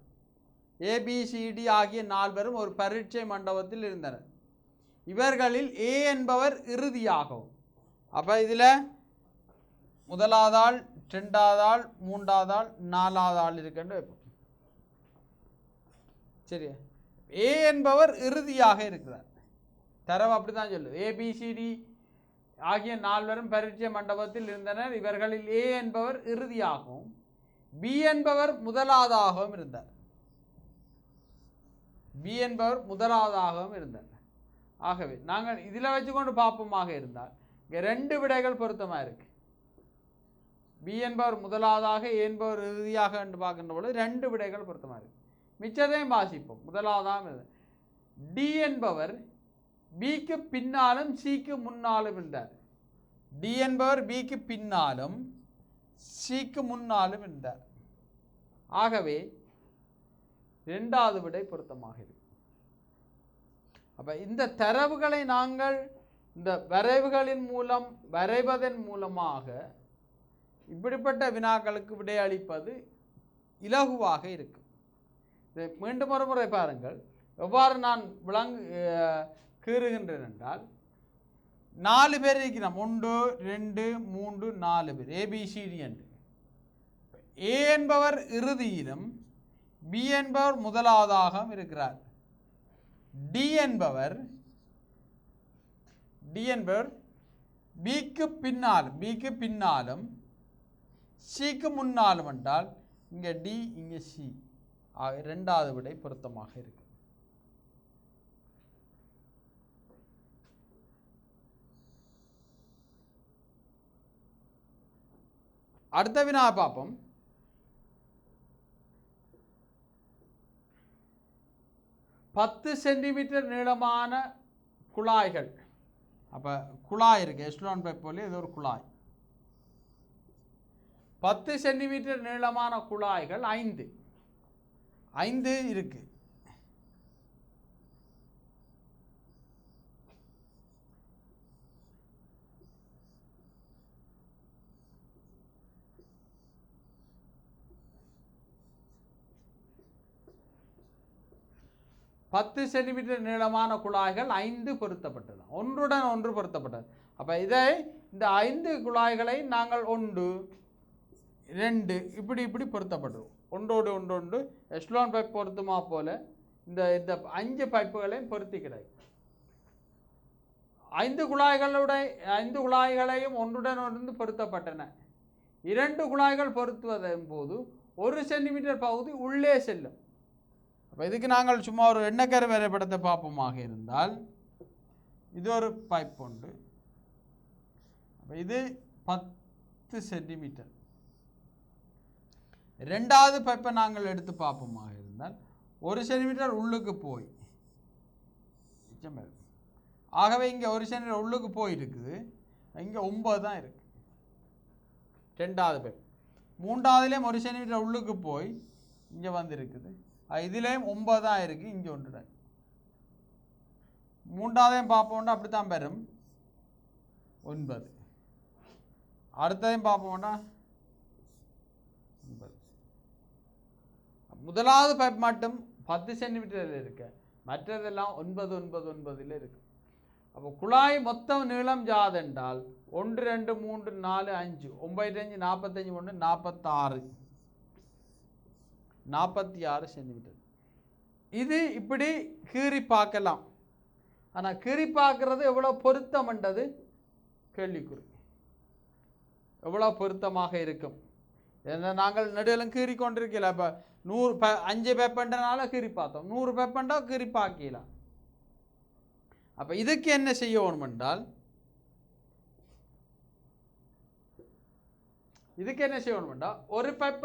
ஏபிசிடி ஆகிய 4 பேரும் ஒரு பரீட்சை மண்டபத்தில் இருந்தனர். இவர்களில் ஏ என்பவர் இறுதியாகவும். அப்போ இதில் முதலாவது ஆள், 2வது ஆள், 3வது ஆள், 4வது ஆள் இருக்குன்னு வைப்போம். சரியா? ஏ என்பவர் இறுதியாக இருக்கிறார். தரவு அப்படி தான் சொல்லுது. ஏபிசிடி ஆகிய 4 பேரும் பரீட்சை மண்டபத்தில் இருந்தனர். இவர்களில் ஏ என்பவர் இறுதியாகவும் பி என்பவர் முதலாவதாகவும் இருந்தார். பி என்பவர் முதலாவதாகவும் இருந்தார். ஆகவே நாங்கள் இதில் வச்சுக்கொண்டு பார்ப்போமாக இருந்தால் இங்கே 2 விடைகள் பொருத்தமாக இருக்கு. பி என்பவர் முதலாவதாக, ஏ என்பவர் இறுதியாக என்று பார்க்கின்ற பொழுது 2 விடைகள் பொருத்தமாக இருக்கு. மிச்சத்தையும் வாசிப்போம். முதலாவதாக டி என்பவர் பிக்கு பின்னாலும் சிக்கு முன்னாலும் இருந்தார். டி என்பவர் பிக்கு பின்னாலும் சிக்கு முன்னாலும் இருந்தார். ஆகவே 2வது விடை பொருத்தமாக இருக்கு. அப்ப இந்த தரவுகளை நாங்கள் இந்த வரைவுகளின் மூலம் வரைவதன் மூலமாக இப்படிப்பட்ட வினாக்களுக்கு விடையளிப்பது இலகுவாக இருக்கும். மீண்டும் ஒரு முறை பாருங்கள், எவ்வாறு நான் கீறுகின்றேன் என்றால் 4 பேர் இருக்கிறோம். 1 2 3 4 பேர் ஏபிசிடி என்று. ஏ என்பவர் இறுதியிலும் பி என்பவர் முதலாவதாகவும் இருக்கிறார். டி என்பவர் பிக்கு பின்னாலும் சிக்கு முன்னாலும் என்றால் இங்கே டி இங்கே சி. 2வது விடை பொருத்தமாக இருக்கு. அடுத்த வினா பார்ப்போம். பத்து சென்டிமீட்டர் நீளமான குழாய்கள். அப்போ குழாய் இருக்குது, எஸ்லோன் பைப் போல இது ஒரு குழாய். 10 சென்டிமீட்டர் நீளமான குழாய்கள் 5 இருக்கு. பத்து சென்டிமீட்டர் நீளமான குழாய்கள் 5 பொருத்தப்பட்டது, ஒன்றுடன் ஒன்று பொருத்தப்பட்டது. அப்போ இந்த 5 குழாய்களை நாங்கள் 1 2 இப்படி பொருத்தப்பட்டது. ஒன்றோடு ஒன்றொன்று எஸ்லோன் பைப் பொருத்துமா போல இந்த 5 பைப்புகளையும் பொருத்தி கிடைக்கும். 5 குழாய்களையும் ஒன்றுடன் ஒன்று பொருத்தப்பட்டன. 2 குழாய்கள் பொருத்துவதன் போது 1 சென்டிமீட்டர் பகுதி உள்ளே செல்லும். அப்போ இதுக்கு நாங்கள் சும்மா ஒரு எண்ணக்கரு வரைபடத்தை பார்ப்போமாக இருந்தால் இது ஒரு பைப் உண்டு. அப்போ இது 10 சென்டிமீட்டர். 2வது பைப்பை நாங்கள் எடுத்து பார்ப்போமாக இருந்தால் 1 சென்டிமீட்டர் உள்ளுக்கு போய், ஆகவே இங்கே 1 சென்டிமீட்டர் உள்ளுக்கு போயிருக்குது. இங்கே 9 தான் இருக்குது 2வது பைப். 3வதுலேயும் 1 சென்டிமீட்டர் உள்ளுக்கு போய் இங்கே வந்துருக்குது. இதுலேயும் 9 தான் இருக்குது, இங்கே 1. 3வதையும் பார்ப்போம்னா அப்படி தான் பெறும் 9. அடுத்ததையும் பார்ப்போம்னா 9. முதலாவது பைப் மட்டும் 10 சென்டிமீட்டரில் இருக்கு, மற்றதெல்லாம் 9 9 9 இருக்கு. அப்போ குழாய் மொத்தம் நீளம் ஜாதென்றால் 1 2 3 4 5 9 5 45 46 சென்டிமீட்டர். இது இப்படி கீறி பார்க்கலாம். ஆனால் கீறி பார்க்கறது எவ்வளோ பொருத்தம்ன்றது கேள்விக்குறி. எவ்வளோ பொருத்தமாக இருக்கும் நாங்கள் நடுவில் கீறி கொண்டிருக்கல. இப்போ 5 பேப்பன்றனால கீறி பார்த்தோம், 100 பேப்பண்டா கீறி பார்க்கலாம். அப்போ இதுக்கு என்ன செய்யணும் என்றால் ஒரு பைப்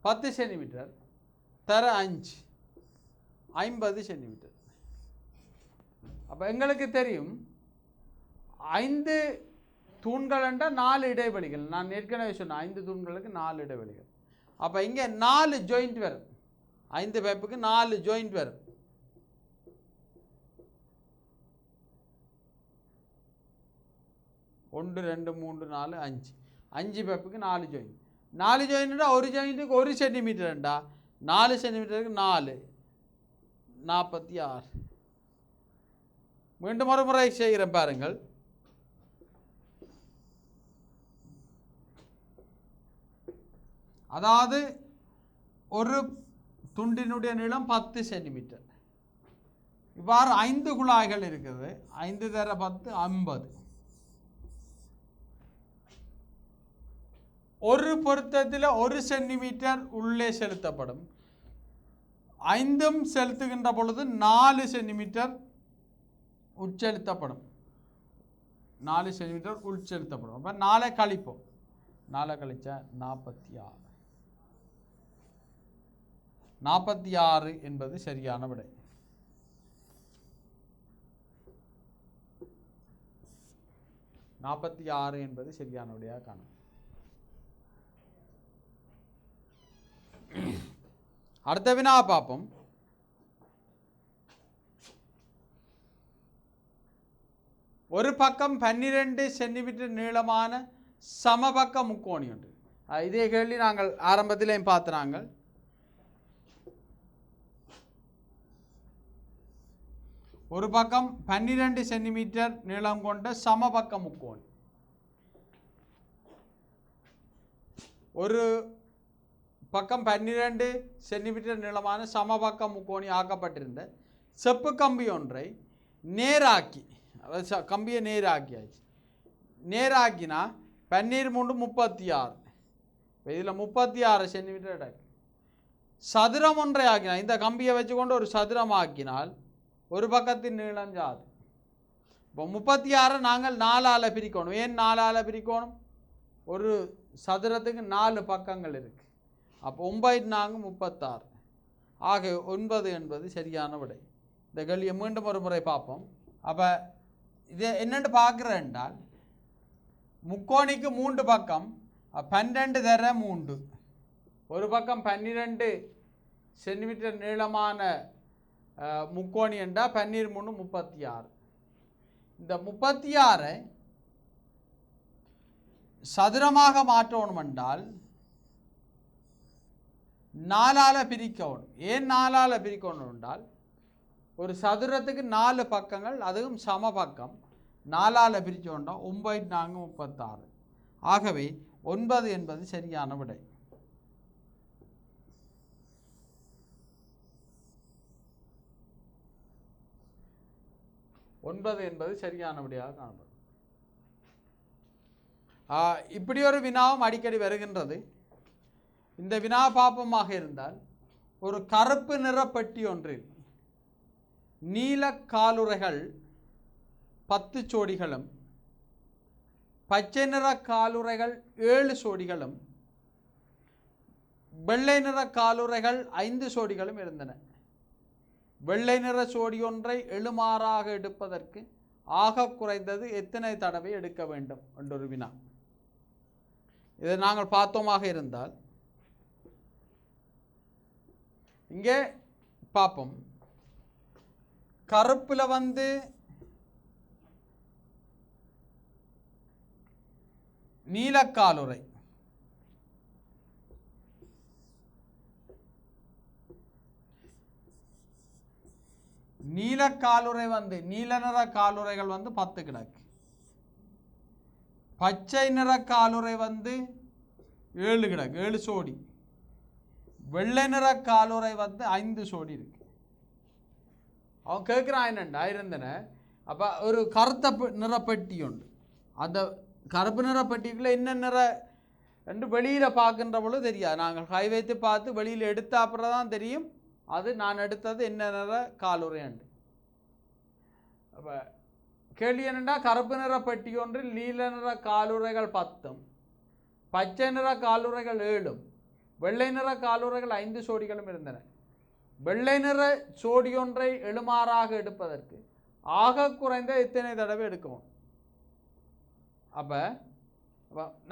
10 சென்டிமீட்டர் தர 5 50 சென்டிமீட்டர். அப்போ எங்களுக்கு தெரியும் 5 தூண்கள் என்றால் 4 இடைவெளிகள். நான் ஏற்கனவே சொன்னேன் 5 தூண்களுக்கு 4 இடைவெளிகள். அப்போ இங்கே 4 ஜாயிண்ட் வரும். 5 பைப்புக்கு 4 ஜாயிண்ட் வரும். 1 2 3 4 5 5 பெப்புக்கு 4 ஜாயின் 4 ஜாயின்டா ஒரு ஜாயிண்ட்டுக்கு 1 சென்டிமீட்டர்ண்டா 4 சென்டிமீட்டருக்கு 4 46 மீண்டும் ஒரு முறை செய்கிறேன் பாருங்கள். அதாவது ஒரு துண்டினுடைய நீளம் 10 சென்டிமீட்டர். இவ்வாறு 5 குழாய்கள் இருக்குது. 5 தர 10 50. ஒரு பொருத்தத்தில் 1 சென்டிமீட்டர் உள்ளே செலுத்தப்படும். 5 செலுத்துகின்ற பொழுது 4 சென்டிமீட்டர் உட்செலுத்தப்படும். 4 சென்டிமீட்டர் உட்செலுத்தப்படும். அப்போ 4 கழிப்போம். 4 கழிச்சா 46. 46 என்பது சரியான விடை. என்பது சரியான விடையாக காணும். அடுத்த வினா பார்ப்போம். ஒரு பக்கம் 12 சென்டிமீட்டர் நீளமான சமபக்க முக்கோணி உண்டு. இதே கேள்வி நாங்கள் ஆரம்பத்திலேயும் பார்த்தாங்க. ஒரு பக்கம் 12 சென்டிமீட்டர் நீளம் கொண்ட சமபக்க முக்கோணி. ஒரு பக்கம் 12 சென்டிமீட்டர் நீளமான சமபக்க முக்கோணி ஆக்கப்பட்டிருந்த செப்பு கம்பி ஒன்றை நேராக்கி, கம்பியை நேராக்கியாச்சு. நேராக்கினா 12 3 36. இதில் 36 சென்டிமீட்டர் இடாக்கி சதுரம் ஒன்றை ஆக்கினால், இந்த கம்பியை வச்சுக்கொண்டு ஒரு சதுரம் ஆக்கினால் ஒரு பக்கத்தின் நீளம் ஜாது. இப்போ 36 நாங்கள் 4ஆல் பிரிக்கணும். ஏன் 4ஆல் பிரிக்கணும்? ஒரு சதுரத்துக்கு 4 பக்கங்கள் இருக்குது. அப்போ 9 4 36. ஆக 9 என்பது சரியான விடை. இந்த கேள்வியை மீண்டும் ஒரு முறை பார்ப்போம். அப்போ இது என்னென்னு பார்க்குறேன் என்றால், முக்கோணிக்கு 3 பக்கம் 12 தர 3. ஒரு பக்கம் 12 சென்டிமீட்டர் நீளமான முக்கோணி என்றால் 12 3 36. இந்த 36 சதுரமாக மாற்றணும் என்றால் 4ஆல் பிரிக்கணும். ஏன் 4ஆல் பிரிக்கணும் என்றால், ஒரு சதுரத்துக்கு 4 பக்கங்கள், அதுவும் சம பக்கம். 4ஆல் பிரித்தோண்டா 9 4 36. ஆகவே 9 என்பது சரியான விடை. என்பது சரியான விடையாக காணப்படும். இப்படி ஒரு வினாவும் அடிக்கடி வருகின்றது. இந்த வினா பாப்பமாக இருந்தால், ஒரு கருப்பு நிற பெட்டி ஒன்றில் நீல காலுறைகள் 10 ஜோடிகளும் பச்சை நிற காலுறைகள் 7 ஜோடிகளும் வெள்ளை நிற காலுறைகள் 5 ஜோடிகளும் இருந்தன. வெள்ளை நிற ஜோடி ஒன்றை எழுமாறாக எடுப்பதற்கு ஆக குறைந்தது எத்தனை தடவை எடுக்க வேண்டும் என்றொரு வினா. இதை நாங்கள் பார்த்தோமாக இருந்தால், இங்கே பார்ப்போம். கருப்பில் நீலக்காலுறை, நீலக்காலுறை நீல நிற காலுறைகள் 10 கிடக்கு. பச்சை நிற காலுறை 7 கிடக்கு, 7 சோடி. வெள்ளை நிற காலுறை 5 சோடி இருக்கு. அவன் கேட்குறான் என்னண்டா இருந்தன. அப்போ ஒரு கருத்த நிற பெட்டி உண்டு. அந்த கருப்பு நிற பெட்டிக்குள்ளே என்ன நிற என்று வெளியில் பார்க்கின்ற பொழுது தெரியாது. நாங்கள் கை வைத்து பார்த்து வெளியில் எடுத்த அப்புறம் தான் தெரியும் அது நான் எடுத்தது என்ன நிற காலுறை உண்டு. அப்போ கேள்வி என்னென்னா, கருப்பு நிற பெட்டி ஒன்றில் நீல நிற காலுறைகள் 10, பச்சை நிற காலுறைகள் 7, வெள்ளை நிற காலுறைகள் 5 சோடிகளும் இருந்தன. வெள்ளை நிற சோடி ஒன்றை எழுமாறாக எடுப்பதற்கு ஆக குறைந்த எத்தனை தடவை எடுக்கணும்? அப்போ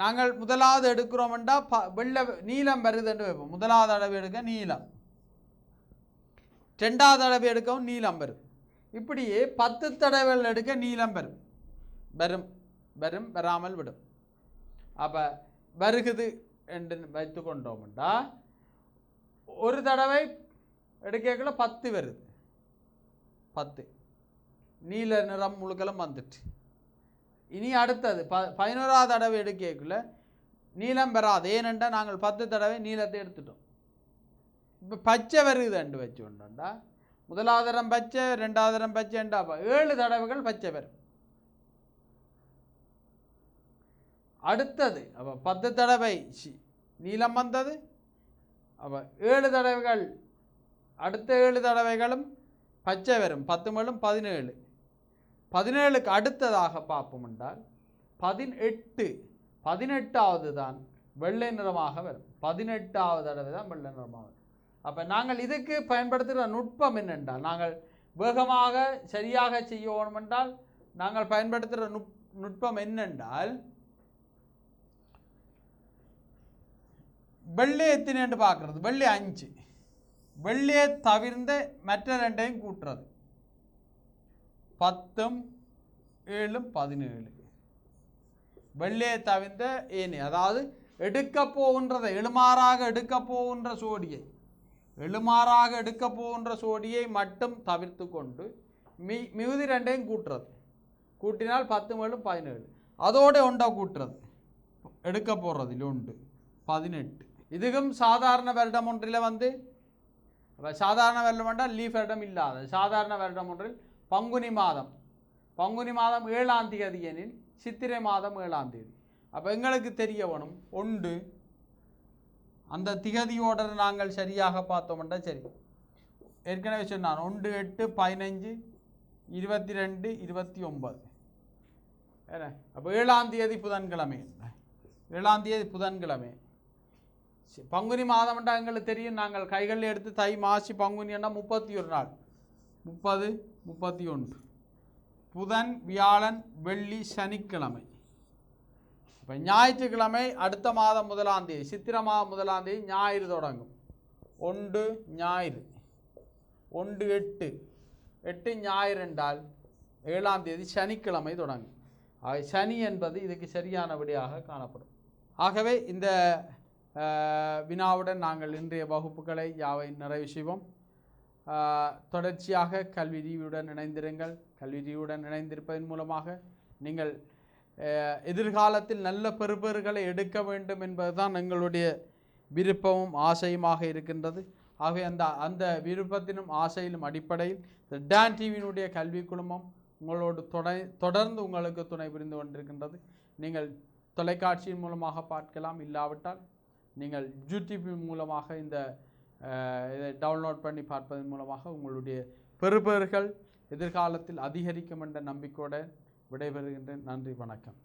நாங்கள் முதலாவது எடுக்கிறோம்டா வெள்ளை நீலம் வருதுன்னு வைப்போம். முதலாவது தடவை எடுக்க நீலம், 2வது தடவை எடுக்கவும் நீலம் வரும். இப்படியே 10 தடவைகள் எடுக்க நீலம் வரும். வரும் வராமல் விடும். அப்போ வருகுது என்று வைத்து கொண்டோம்டா ஒரு தடவை எடுக்கக்குள்ள 10 வருது, 10 நீல நிறம் முழுக்களும் வந்துட்டு. இனி அடுத்தது 11ஆவது தடவை எடுக்கக்குள்ள நீலம் வராது, ஏனென்றால் நாங்கள் 10 தடவை நீலத்தை எடுத்துட்டோம். இப்போ பச்சை வருகுது என்று வச்சு கொண்டோம்டா முதலாவது தரம் பச்சை, 2வது தரம் பச்சைண்டா 7 தடவைகள் பச்சை வரும். அடுத்தது அப்போ 10 தடவை நீலம் வந்தது, அப்போ 7 தடவைகள், அடுத்த 7 தடவைகளும் பச்சை வரும், 10 மேலும் 17. 17க்கு அடுத்ததாக பார்ப்போம் என்றால் 18வது தான் வெள்ளை நிறமாக வரும். 18வது தடவை தான் வெள்ளை நிறமாக வரும். அப்போ நாங்கள் இதுக்கு பயன்படுத்துகிற நுட்பம் என்னென்றால், நாங்கள் வேகமாக சரியாக செய்யணும் என்றால் நாங்கள் பயன்படுத்துகிற நுட்பம் என்னென்றால், வெள்ளை எத்தனை என்று பார்க்குறது, வெள்ளை 5, வெள்ளையை தவிர்ந்த மற்ற 2ஐயும் கூட்டுறது, 10 7 17. வெள்ளையை தவிர்ந்த ஏனி, அதாவது எடுக்க போகின்றதை எழுமாறாக எடுக்க போகின்ற சோடியை, எழுமாறாக எடுக்க போகின்ற சோடியை மட்டும் தவிர்த்து கொண்டு மிகுதி 2ஐயும் கூட்டுறது. கூட்டினால் 10 மேலும் 17, அதோட ஒன்றா கூட்டுறது, எடுக்க போகிறது இல்லை 1 18. இதுக்கும் சாதாரண வருடம் ஒன்றில் வந்து, சாதாரண வருடம் என்றால் லீஃப் வருடம் இல்லாத சாதாரண வருடம் ஒன்றில் பங்குனி மாதம் 7ஆம் தேதி எனில் சித்திரை மாதம் 7ஆம் தேதி. அப்போ எங்களுக்கு தெரிய வேணும் 1 அந்த திகதியோட நாங்கள் சரியாக பார்த்தோம்னா சரி. ஏற்கனவே சொன்னான் 1 8 15 22 29 ஏன்னா, அப்போ 7ஆம் தேதி புதன்கிழமை, 7ஆம் தேதி புதன்கிழமை. பங்குனி மாதம்ன்றா எங்களுக்கு தெரியும், நாங்கள் கைகளில் எடுத்து தை மாசி பங்குனின்னா 31 நாள், 30 31 புதன் வியாழன் வெள்ளி சனிக்கிழமை. இப்போ ஞாயிற்றுக்கிழமை அடுத்த மாதம் 1ஆம் தேதி, சித்திர மாதம் 1ஆம் தேதி ஞாயிறு தொடங்கும். 1 ஞாயிறு, 1 8 8 ஞாயிறு என்றால் 7ஆம் தேதி சனிக்கிழமை தொடங்கும். சனி என்பது இதுக்கு சரியான விடையாக காணப்படும். ஆகவே இந்த வினாவுடன் நாங்கள் இன்றைய வகுப்புகளை யாவை நிறைவு செய்வோம். தொடர்ச்சியாக கல்வி டிவியுடன் இணைந்திருங்கள். கல்வி டிவியுடன் இணைந்திருப்பதன் மூலமாக நீங்கள் எதிர்காலத்தில் நல்ல பெறுபேறுகளை எடுக்க வேண்டும் என்பதுதான் எங்களுடைய விருப்பமும் ஆசையுமாக இருக்கின்றது. ஆகவே அந்த விருப்பத்தினும் ஆசையிலும் அடிப்படையில் இந்த டான் டிவியினுடைய கல்வி குழுமம் உங்களோடு தொடர்ந்து உங்களுக்கு துணை புரிந்து கொண்டிருக்கின்றது. நீங்கள் தொலைக்காட்சியின் மூலமாக பார்க்கலாம், இல்லாவிட்டால் நீங்கள் யூடியூப் மூலமாக இதை டவுன்லோட் பண்ணி பார்ப்பதன் மூலமாக உங்களுடைய பெறுபேறுகள் எதிர்காலத்தில் அதிகரிக்கும் என்ற நம்பிக்கையோடு விடைபெறுகின்றேன். நன்றி, வணக்கம்.